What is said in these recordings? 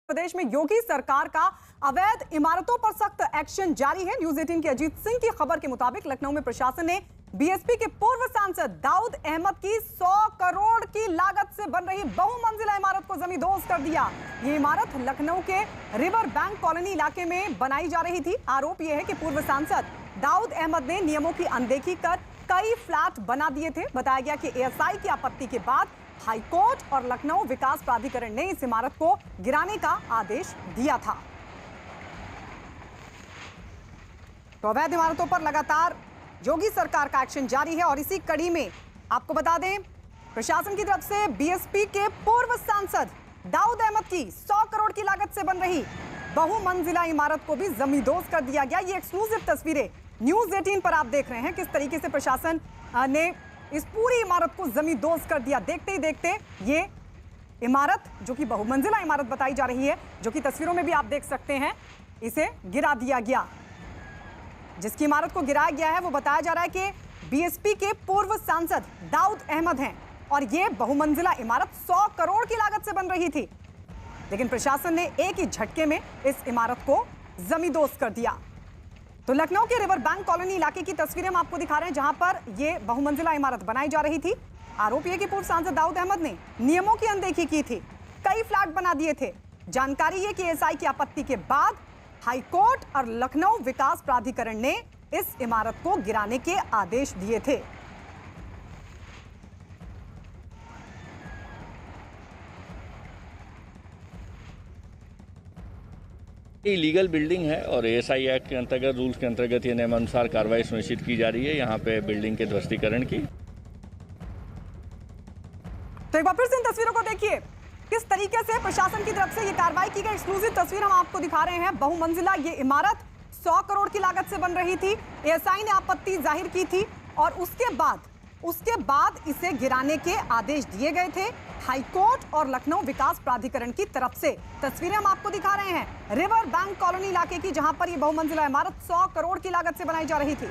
प्रदेश में योगी सरकार का अवैध इमारतों पर सख्त एक्शन जारी है। न्यूज 18 के अजीत सिंह की खबर के मुताबिक लखनऊ में प्रशासन ने बीएसपी के पूर्व सांसद दाऊद अहमद की 100 करोड़ की लागत से बन रही बहुमंजिला इमारत को जमींदोज कर दिया। ये इमारत लखनऊ के रिवर बैंक कॉलोनी इलाके में बनाई जा रही थी। आरोप यह है कि पूर्व सांसद दाऊद अहमद ने नियमों की अनदेखी कर कई फ्लैट बना दिए थे। बताया गया कि एएसआई की आपत्ति के बाद हाईकोर्ट और लखनऊ विकास प्राधिकरण ने इस इमारत को गिराने का आदेश दिया था। तो अवैध इमारतों पर लगातार योगी सरकार का एक्शन जारी है और इसी कड़ी में आपको बता दें, प्रशासन की तरफ से बीएसपी के पूर्व सांसद दाऊद अहमद की 100 करोड़ की लागत से बन रही बहुमंजिला इमारत को भी जमींदोज कर दिया गया। ये एक्सक्लूसिव तस्वीरें न्यूज 18 पर आप देख रहे हैं किस तरीके से प्रशासन ने इस पूरी इमारत को जमींदोज कर दिया। देखते ही देखते ये इमारत जो कि बहुमंजिला इमारत बताई जा रही है, जो कि तस्वीरों में भी आप देख सकते हैं, इसे गिरा दिया गया। जिसकी इमारत को गिराया गया है वो बताया जा रहा है कि बीएसपी के पूर्व सांसद दाऊद अहमद हैं और ये बहुमंजिला इमारत 100 करोड़ की लागत से बन रही थी, लेकिन प्रशासन ने एक ही झटके में इस इमारत को जमींदोज कर दिया। तो लखनऊ के रिवर बैंक कॉलोनी इलाके की तस्वीरें हम आपको दिखा रहे हैं, जहां पर यह बहुमंजिला इमारत बनाई जा रही थी। आरोप यह कि पूर्व सांसद दाऊद अहमद ने नियमों की अनदेखी की थी, कई फ्लैट बना दिए थे। जानकारी है कि एएसआई की आपत्ति के बाद हाईकोर्ट और लखनऊ विकास प्राधिकरण ने इस इमारत को गिराने के आदेश दिए थे। इलीगल बिल्डिंग है और एएसआई एक्ट के अंतर्गत, रूल्स के अंतर्गत ये नियमानुसार कार्रवाई सुनिश्चित की जा रही है यहाँ पे बिल्डिंग के ध्वस्तीकरण की। तो एक बार फिर से इन तस्वीरों को देखिए किस तरीके से प्रशासन की तरफ से ये कार्रवाई की गई। एक्सक्लूसिव तस्वीर हम आपको दिखा रहे हैं। बहुमंजिला ये इमारत 100 करोड़ की लागत से बन रही थी। एएसआई ने आपत्ति जाहिर की थी और उसके बाद इसे गिराने के आदेश दिए गए थे हाईकोर्ट और लखनऊ विकास प्राधिकरण की तरफ से। तस्वीरें हम आपको दिखा रहे हैं रिवर बैंक कॉलोनी इलाके की, जहां पर यह बहुमंजिला इमारत 100 करोड़ की लागत से बनाई जा रही थी।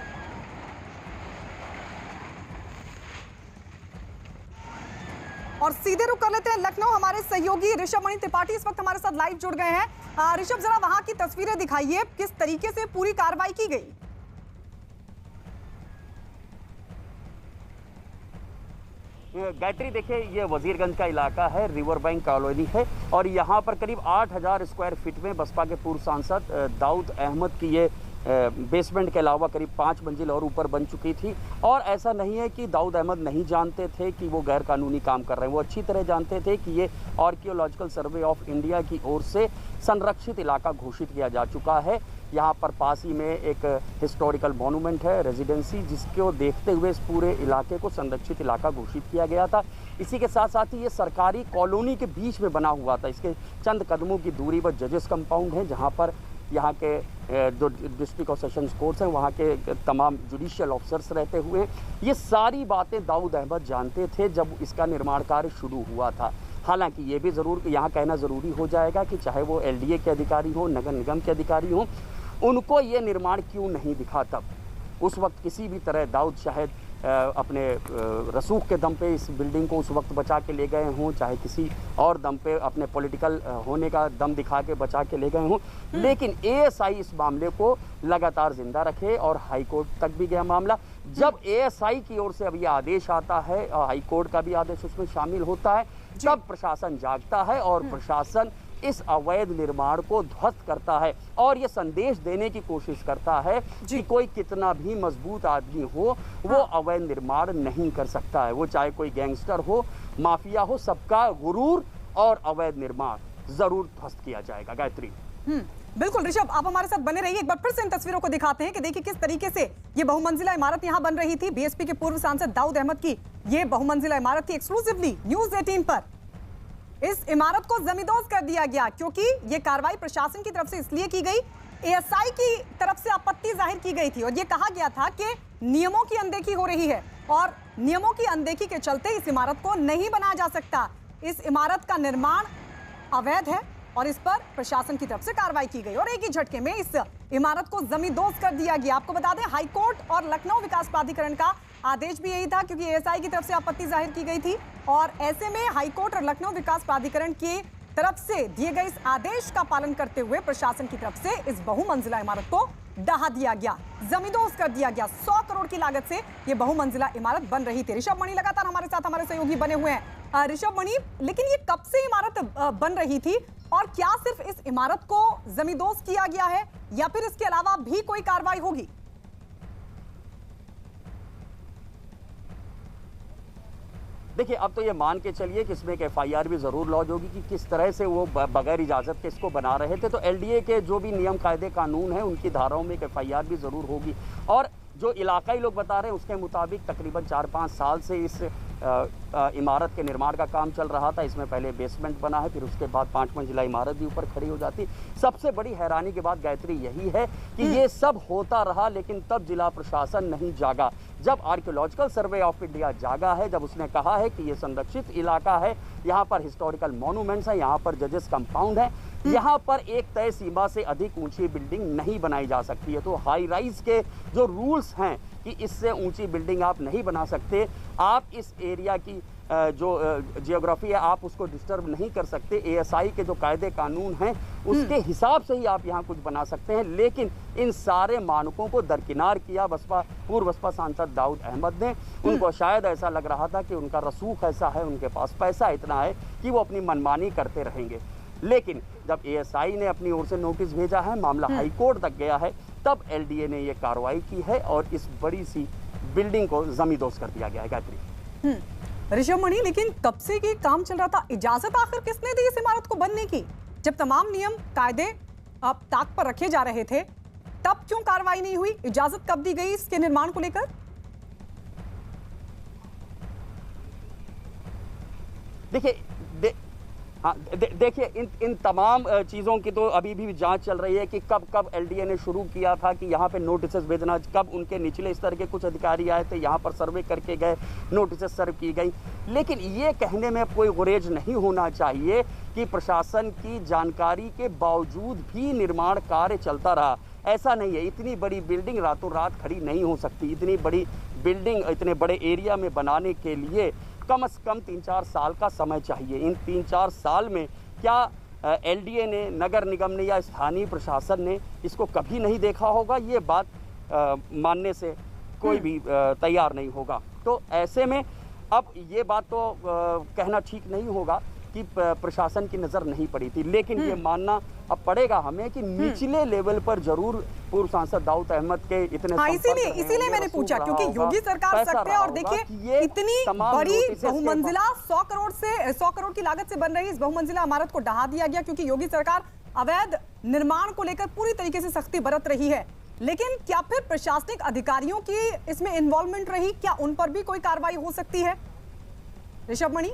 और सीधे रुक कर लेते हैं लखनऊ। हमारे सहयोगी ऋषभ मणि त्रिपाठी इस वक्त हमारे साथ लाइव जुड़ गए हैं। ऋषभ, जरा वहां की तस्वीरें दिखाइए, किस तरीके से पूरी कार्रवाई की गई। गायत्री, देखिए ये वजीरगंज का इलाका है, रिवर बैंक कॉलोनी है और यहाँ पर करीब 8000 स्क्वायर फीट में बसपा के पूर्व सांसद दाऊद अहमद की ये बेसमेंट के अलावा करीब 5 मंजिल और ऊपर बन चुकी थी। और ऐसा नहीं है कि दाऊद अहमद नहीं जानते थे कि वो गैर कानूनी काम कर रहे हैं, वो अच्छी तरह जानते थे कि ये आर्कियोलॉजिकल सर्वे ऑफ इंडिया की ओर से संरक्षित इलाका घोषित किया जा चुका है। यहाँ पर पास ही में एक हिस्टोरिकल मॉन्यूमेंट है, रेजिडेंसी, जिसको देखते हुए इस पूरे इलाके को संरक्षित इलाका घोषित किया गया था। इसी के साथ साथ ही ये सरकारी कॉलोनी के बीच में बना हुआ था। इसके चंद कदमों की दूरी पर जजेस कंपाउंड है, जहाँ पर यहाँ के जो डिस्ट्रिक्ट और सेशंस कोर्ट्स हैं वहाँ के तमाम जुडिशियल ऑफिसर्स रहते हुए ये सारी बातें दाऊद अहमद जानते थे जब इसका निर्माण कार्य शुरू हुआ था। हालांकि ये भी ज़रूर यहाँ कहना ज़रूरी हो जाएगा कि चाहे वो एलडीए के अधिकारी हो, नगर निगम के अधिकारी हो, उनको ये निर्माण क्यों नहीं दिखा तब। उस वक्त किसी भी तरह दाऊद शायद अपने रसूख के दम पे इस बिल्डिंग को उस वक्त बचा के ले गए हों, चाहे किसी और दम पे अपने पॉलिटिकल होने का दम दिखा के बचा के ले गए हों, लेकिन एएसआई इस मामले को लगातार जिंदा रखे और हाईकोर्ट तक भी गया मामला। जब एएसआई की ओर से अब ये आदेश आता है और हाईकोर्ट का भी आदेश उसमें शामिल होता है, तब प्रशासन जागता है और प्रशासन इस अवैध निर्माण को ध्वस्त करता है और ये संदेश देने की कोशिश करता है कि कोई कितना भी मजबूत आदमी हो वो अवैध निर्माण नहीं कर सकता है। वो चाहे कोई गैंगस्टर हो, माफिया हो, सबका गुरूर और अवैध निर्माण जरूर ध्वस्त किया जाएगा। गायत्री, बिल्कुल ऋषभ, आप हमारे साथ बने रहिए। एक बार फिर से इन तस्वीरों को दिखाते हैं कि देखिए किस तरीके से ये बहुमंजिला इमारत यहां बन रही थी। बीएसपी के पूर्व सांसद दाऊद अहमद की ये बहुमंजिला इमारत थी। एक्सक्लूसिवली न्यूज 18 पर इस इमारत को जमींदोज कर दिया गया क्योंकि ये कार्रवाई प्रशासन की तरफ से इसलिए की गई, एएसआई की तरफ से आपत्ति जाहिर की गई थी और ये कहा गया था कि नियमों की अनदेखी हो रही है और नियमों की अनदेखी के चलते इस इमारत को नहीं बनाया जा सकता। इस इमारत का निर्माण अवैध है और इस पर प्रशासन की तरफ से कार्रवाई की गई और एक ही झटके में इस इमारत को जमींदोज कर दिया गया। आपको बता दें हाईकोर्ट और लखनऊ विकास प्राधिकरण का आदेश भी यही था क्योंकि एएसआई की तरफ से आपत्ति जाहिर की गई थी और ऐसे में हाईकोर्ट और लखनऊ विकास प्राधिकरण के तरफ से दिए गए इस आदेश का पालन करते हुए प्रशासन की तरफ से इस बहुमंजिला इमारत को ढहा दिया गया, जमींदोज कर दिया गया। 100 करोड़ की लागत से यह बहुमंजिला इमारत बन रही थी। ऋषभ मणि लगातार हमारे साथ हमारे सहयोगी बने हुए हैं। ऋषभ मणि, लेकिन ये कब से इमारत बन रही थी और क्या सिर्फ इस इमारत को जमींदोज किया गया है या फिर इसके अलावा भी कोई कार्रवाई होगी? देखिए, अब तो ये मान के चलिए कि इसमें एक एफआईआर भी ज़रूर लॉन्च होगी कि किस तरह से वो बगैर इजाज़त के इसको बना रहे थे। तो एलडीए के जो भी नियम कायदे कानून हैं उनकी धाराओं में एक एफआईआर भी ज़रूर होगी। और जो इलाकाई लोग बता रहे हैं उसके मुताबिक तकरीबन 4-5 साल से इस इमारत के निर्माण का काम चल रहा था। इसमें पहले बेसमेंट बना है, फिर उसके बाद 5 मंजिला इमारत भी ऊपर खड़ी हो जाती। सबसे बड़ी हैरानी की बात गायत्री यही है कि ये सब होता रहा, लेकिन तब जिला प्रशासन नहीं जागा। जब आर्कियोलॉजिकल सर्वे ऑफ इंडिया जागा है, जब उसने कहा है कि ये संरक्षित इलाका है, यहाँ पर हिस्टोरिकल मॉन्यूमेंट्स हैं, यहाँ पर जजेस कंपाउंड है, यहाँ पर एक तय सीमा से अधिक ऊंची बिल्डिंग नहीं बनाई जा सकती है। तो हाई राइज के जो रूल्स हैं कि इससे ऊंची बिल्डिंग आप नहीं बना सकते, आप इस एरिया की जो जियोग्राफी है आप उसको डिस्टर्ब नहीं कर सकते। एएसआई के जो कायदे कानून हैं उसके हिसाब से ही आप यहाँ कुछ बना सकते हैं। लेकिन इन सारे मानकों को दरकिनार किया पूर्व बसपा सांसद दाऊद अहमद ने। उनको शायद ऐसा लग रहा था कि उनका रसूख ऐसा है, उनके पास पैसा इतना है कि वो अपनी मनमानी करते रहेंगे। लेकिन जब एएसआई ने अपनी ओर से नोटिस भेजा है, मामला हाई कोर्ट तक गया है, तब एलडीए ने ये कार्रवाई की है और इस बड़ी सी बिल्डिंग को जमींदोज कर दिया गया है। गायत्री, ऋषभ मणि, लेकिन कब से ये काम चल रहा था? इजाजत आखिर किसने दी इस इमारत को बनने की? जब तमाम नियम कायदे अब ताक पर रखे जा रहे थे, तब क्यों कार्रवाई नहीं हुई? इजाजत कब दी गई इसके निर्माण को लेकर? देखिए, इन तमाम चीज़ों की तो अभी भी जांच चल रही है कि कब एलडीए ने शुरू किया था कि यहाँ पे नोटिस भेजना, कब उनके निचले स्तर के कुछ अधिकारी आए थे, यहाँ पर सर्वे करके गए, नोटिस सर्व की गई। लेकिन ये कहने में कोई गुरेज नहीं होना चाहिए कि प्रशासन की जानकारी के बावजूद भी निर्माण कार्य चलता रहा। ऐसा नहीं है, इतनी बड़ी बिल्डिंग रातों रात खड़ी नहीं हो सकती। इतनी बड़ी बिल्डिंग इतने बड़े एरिया में बनाने के लिए कम से कम 3-4 साल का समय चाहिए। इन 3-4 साल में क्या एलडीए ने, नगर निगम ने या स्थानीय प्रशासन ने इसको कभी नहीं देखा होगा? ये बात मानने से कोई भी तैयार नहीं होगा। तो ऐसे में अब ये बात तो कहना ठीक नहीं होगा कि प्रशासन की नज़र नहीं पड़ी थी, लेकिन ये मानना अब पड़ेगा हमें कि निचले लेवल पर जरूर पूर्व सांसद दाऊद अहमद के इतने इसीलिए मैंने पूछा, क्योंकि योगी सरकार सख्त है और देखिए इतनी बड़ी बहुमंजिला 100 करोड़ की लागत से बन रही इस बहुमंजिला इमारत को ढहा दिया गया क्योंकि योगी सरकार अवैध निर्माण को लेकर पूरी तरीके से सख्ती बरत रही है। लेकिन क्या फिर प्रशासनिक अधिकारियों की इसमें इन्वॉल्वमेंट रही? क्या उन पर भी कोई कार्रवाई हो सकती है? ऋषभ मणि,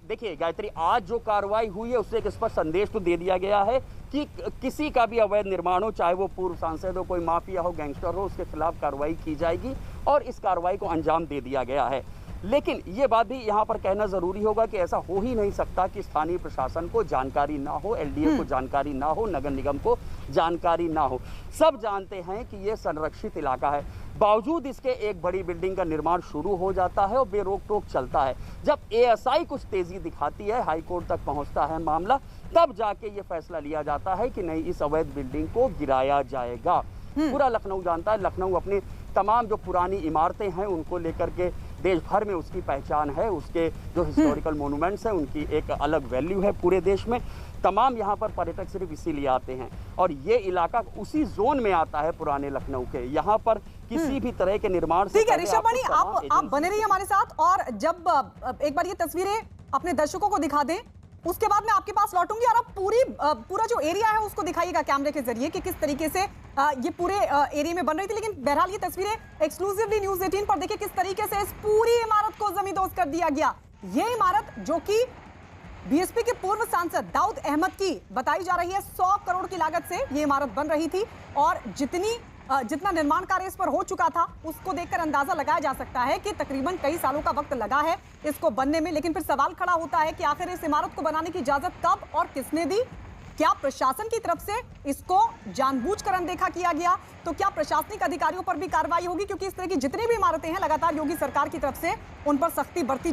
देखिए गायत्री, आज जो कार्रवाई हुई है उससे एक स्पष्ट संदेश तो दे दिया गया है कि किसी का भी अवैध निर्माण हो, चाहे वो पूर्व सांसद हो, कोई माफिया हो, गैंगस्टर हो, उसके खिलाफ कार्रवाई की जाएगी और इस कार्रवाई को अंजाम दे दिया गया है। लेकिन ये बात भी यहाँ पर कहना जरूरी होगा कि ऐसा हो ही नहीं सकता कि स्थानीय प्रशासन को जानकारी ना हो, एलडीए को जानकारी ना हो, नगर निगम को जानकारी ना हो। सब जानते हैं कि ये संरक्षित इलाका है, बावजूद इसके एक बड़ी बिल्डिंग का निर्माण शुरू हो जाता है और बेरोक टोक चलता है। जब एएसआई कुछ तेजी दिखाती है, हाई कोर्ट तक पहुंचता है मामला, तब जाके ये फैसला लिया जाता है कि नहीं, इस अवैध बिल्डिंग को गिराया जाएगा। पूरा लखनऊ जानता है, लखनऊ अपनी तमाम जो पुरानी इमारतें हैं उनको लेकर के देश भर में उसकी पहचान है, उसके जो हिस्टोरिकल मोनूमेंट्स हैं उनकी एक अलग वैल्यू है पूरे देश में। तमाम यहाँ पर पर्यटक सिर्फ इसीलिए आते हैं और ये इलाका उसी जोन में आता है पुराने लखनऊ के। यहाँ पर किसी भी तरह के निर्माण से ठीक है ऋषभ मणि, आप बने रहिए हमारे साथ और जब एक बार ये तस्वीरें अपने दर्शकों को दिखा दें उसके बाद मैं आपके पास लौटूंगी और आप पूरा जो एरिया है उसको दिखाइएगा कैमरे के जरिए कि किस तरीके से ये पूरे एरिया में बन रही थी। लेकिन बहरहाल ये तस्वीरें एक्सक्लूसिवली न्यूज़ 18 पर देखिए किस तरीके से इस पूरी इमारत को जमींदोज कर दिया गया। ये इमारत जो कि बीएसपी के पूर्व सांसद दाऊद अहमद की बताई जा रही है, 100 करोड़ की लागत से ये इमारत बन रही थी और जितना निर्माण कार्य इस पर हो चुका था उसको देखकर अंदाजा लगाया जा सकता है कि तकरीबन कई सालों का वक्त लगा है इसको बनने में। लेकिन फिर सवाल खड़ा होता है कि आखिर इस इमारत को बनाने की इजाजत कब और किसने दी? क्या प्रशासन की तरफ से इसको जानबूझकर अनदेखा किया गया? तो क्या प्रशासनिक अधिकारियों पर भी कार्रवाई होगी? क्योंकि इस तरह की जितनी भी इमारतें हैं लगातार योगी सरकार की तरफ से उन पर सख्ती बरती